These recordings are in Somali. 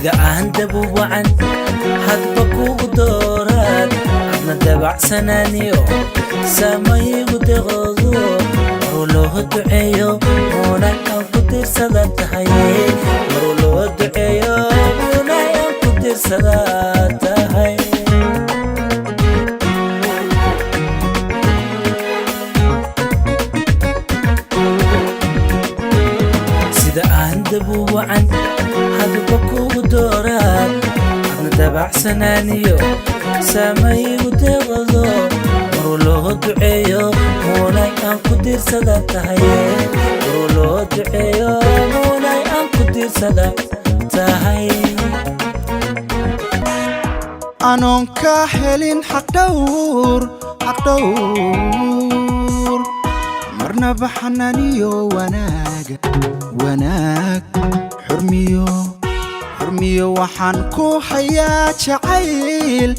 sida aan dabuucan hadba kugu dooraad adna dabacsanaaniyo samaygu deqoodo maruu loo duceeyo muunay aan ku tiirsada tahay maruu loo duceeyo muunay aan ku tiirsada tahay sida aan dabuucan hadba kugu dooraad adna dabacsanaaniyo samaygu deqoodo maruu loo duceeyo muunay aan ku tiirsada tahay maruu loo duceeyo muunay aan ku tiirsada tahay anoon ka helin xaq dhowr marnaba xanaaniyo wanaag xurmiyo waxaan ku hayaa jacayl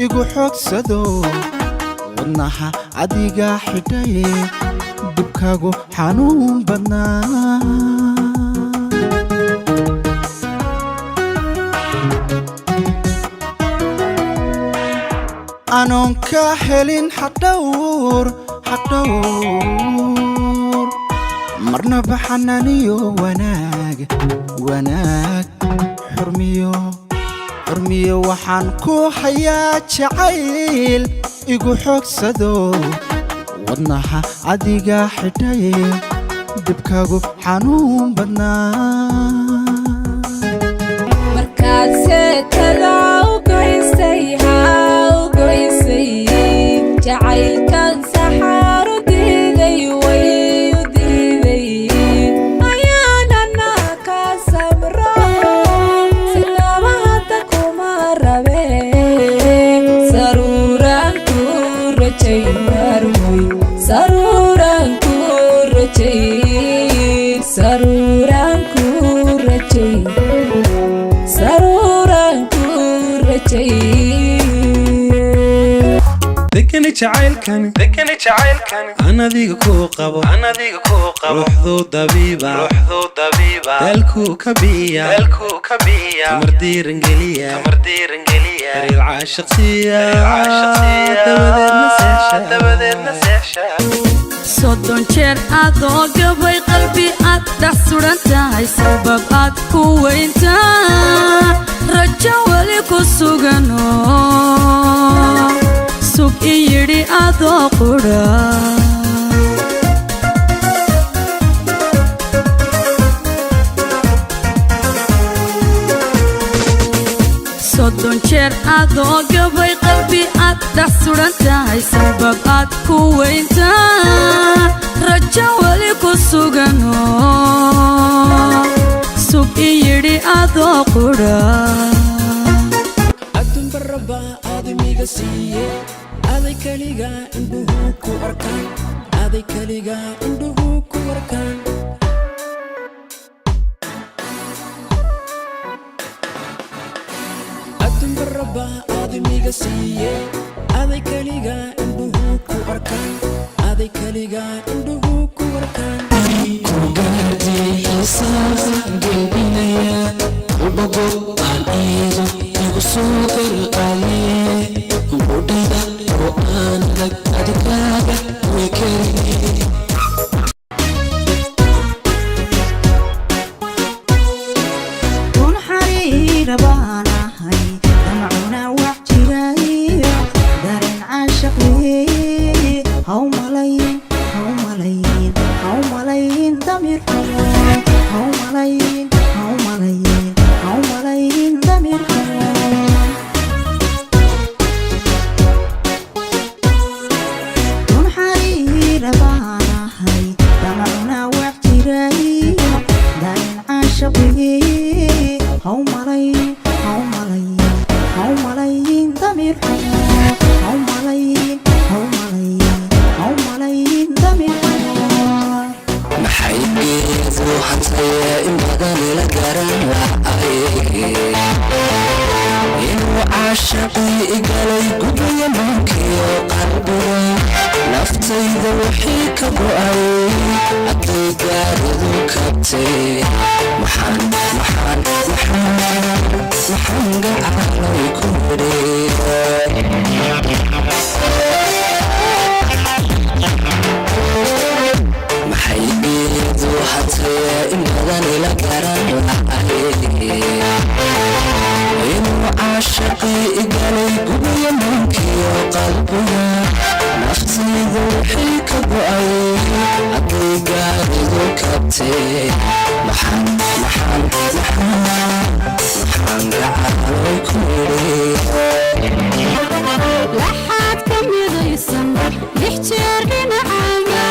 igu xogsado wadnaha adiga xidhay dibkaagu xanuun badnaa anoon ka helin xaq dhowr marnaba xanaaniyo wanaag xurmiyo waxaan ku hayaa jacayl igu xogsado wadnaha adiga xidhay dibkaagu xanuun badnaa markaad seetada u goysay jacaylkan saxaaru diiday way u diiday ayaanana ka samro sinaba hadda kuma rabe saruuraan ku rajayn marmoy saruuraan ku rajayn saruuraan ku rajayn saruuraan ku rajayn دكني جعيلكني أنا ذيك كوقبو روحذو طبيبة دالكو كبية كمردير انجلية ريل عاشق سيا دبدير نسيشا صدون شير أدو قبي قلبي أدحسوران تاي سبب أدكو وينتا رجا وليكو سوغانو سوق يري أدو قرا صدون شير أدو قبي قلبي أدحسوران تاي سبب أدكو وينتا رجا وليكو سوغانو سوق يري أدو قرا أدن بربا آدميغا سيئ أذي كاليغا إندوهو كو أركان أذي كاليغا إندوهو كو أركان أدن بربا آدميغا سيئ أذي كاليغا إندوهو كو أركان أذي كاليغا إندوهو كو أركان كوغادي حساس قلبينيا وبقو الإيزو يغسوك القليل وبوديدا وآن لك أدكاغا ويكري كون حرير باناهي دمعنا وحجراي دارين عاشقي هاو ملايين ضمير حمام هاو ملايين ضمير حمام كون حرير باناهي دمعنا وحجراي دارين عاشقي هاو ملايين ضمير حمام هاو ملايين ضمير حمام محيط وحتى إن بدل لقرن وعيه إنو عاشقي إقالي قبل منكي وقلبي نفتي ذوحي كبرأي أدي قارد وكبتي محان kabtee maxaan gacalow ku idhi laxaad ka midaysan lix jeer dhinacaaga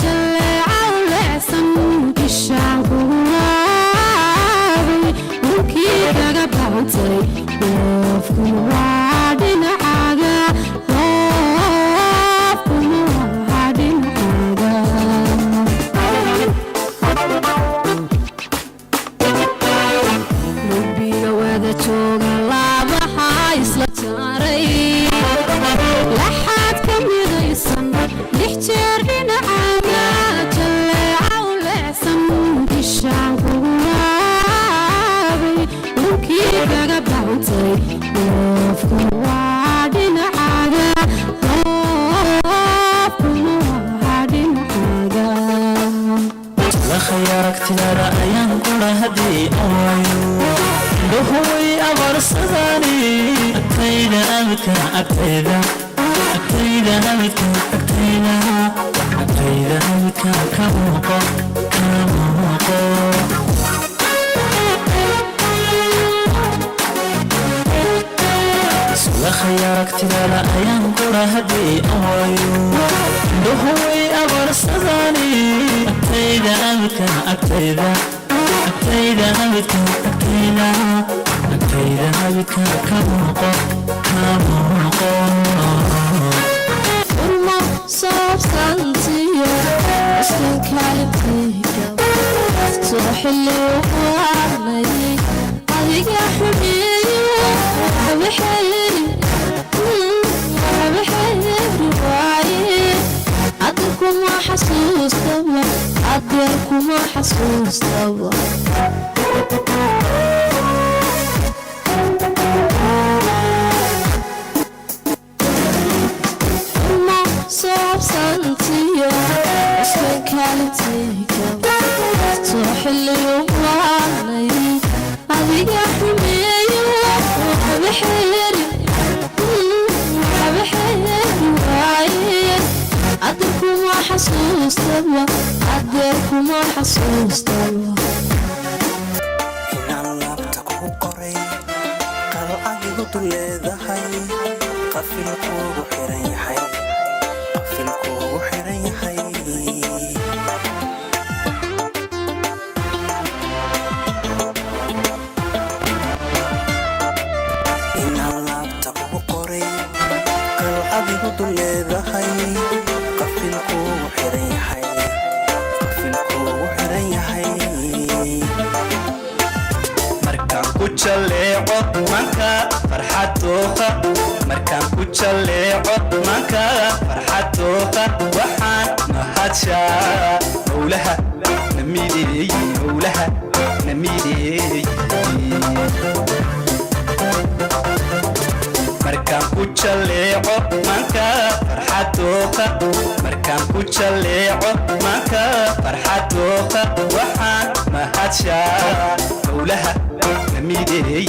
jalleeca u leecsan ishaan kugu waabay dhulkii kaga bacantay loofkuna waa dhinacaaga loofkuna waa dhinacaaga lubiga wada jooga laabaha isla jaaray laxaad ka midaysan lix jeer dhinacaaga jalleeca u leecsan ishaan kugu waabay dhulkii kaga bacantay loofkuna waa dhinacaaga loofkuna waa dhinacaaga lakhay aragtidaada ayaan kula hadii awayo dhahoy abarsadani agtayda abidka agtayda abidka ka muuqo lakhay aragtidaada ayaan kula hadii awayo dhahoy abarsadani agtayda abidka agtayda abidka ka muuqo uma saabsantiyo iskan kaalintayga soo xilli uqaanay adiga xumeeyo waxabaxeeri waaye adeerkuma xasuustaba uma saabsantiyo iskan kaalintayga soo xilli uqaanay adiga xumeeyo waxabaxeeri waaye adeerkuma xasuustaba inaan laabta kuu qoray qalcagigu dul leedahay qafilkuugu xiran yahay inaan laabta kuu qoray qalcagigu dul leedahay qafilkuugu xiran yahay markaan ku jaleeco manka farxadooqa markaan ku jaleeco manka farxadooqa waxaan mahadshaa howlaha namideey markaan ku jaleeco manka farxadooqa markaan ku jaleeco manka farxadooqa waxaan mahadshaa howlaha namideey